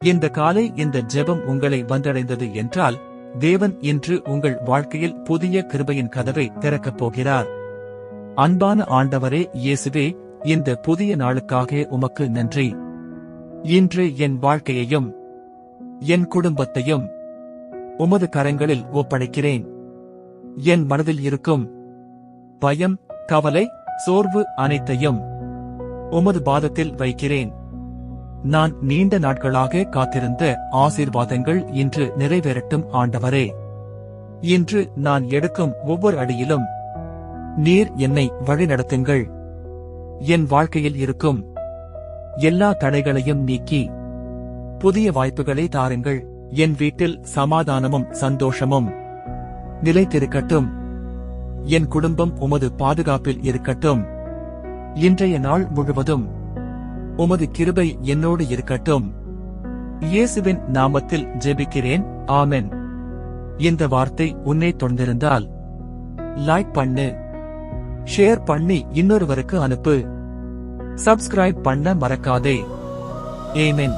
இந்த காலை இந்த ஜெபம் உங்களை வந்தடைந்தது என்றால் தேவன் இன்று உங்கள் வாழ்க்கையில் புதிய கிருபையின் கதவை திறக்கப் போகிறார். அன்பான ஆண்டவரே இயேசுவே, இந்த புதிய நாளுக்காக உமக்கு நன்றி. இன்று என் வாழ்க்கையையும் என் குடும்பத்தையும் உமது கரங்களில் ஒப்படைக்கிறேன். என் மனதில் இருக்கும் பயம், கவலை, சோர்வு அனைத்தையும் உமது பாதத்தில் வைக்கிறேன். நான் நீண்ட நாட்களாக காத்திருந்த ஆசீர்வாதங்கள் இன்று நிறைவேறட்டும் ஆண்டவரே. இன்று நான் எடுக்கும் ஒவ்வொரு அடியிலும் நீர் என்னை வழிநடத்துங்கள். என் வாழ்க்கையில் இருக்கும் எல்லா தடைகளையும் நீக்கி புதிய வாய்ப்புகளை தாருங்கள். என் வீட்டில் சமாதானமும் சந்தோஷமும் நிலைத்திருக்கட்டும். என் குடும்பம் உமது பாதுகாப்பில் இருக்கட்டும். இன்றைய நாள் முழுவதும் உமது கிருபை என்னோடு இருக்கட்டும். இயேசுவின் நாமத்தில் ஜெபிக்கிறேன், ஆமென். இந்த வார்த்தை உன்னை தொடர்ந்திருந்தால் லைக் பண்ணு, ஷேர் பண்ணி இன்னொருவருக்கு அனுப்பு. சப்ஸ்கிரைப் பண்ண மறக்காதே. ஆமென்.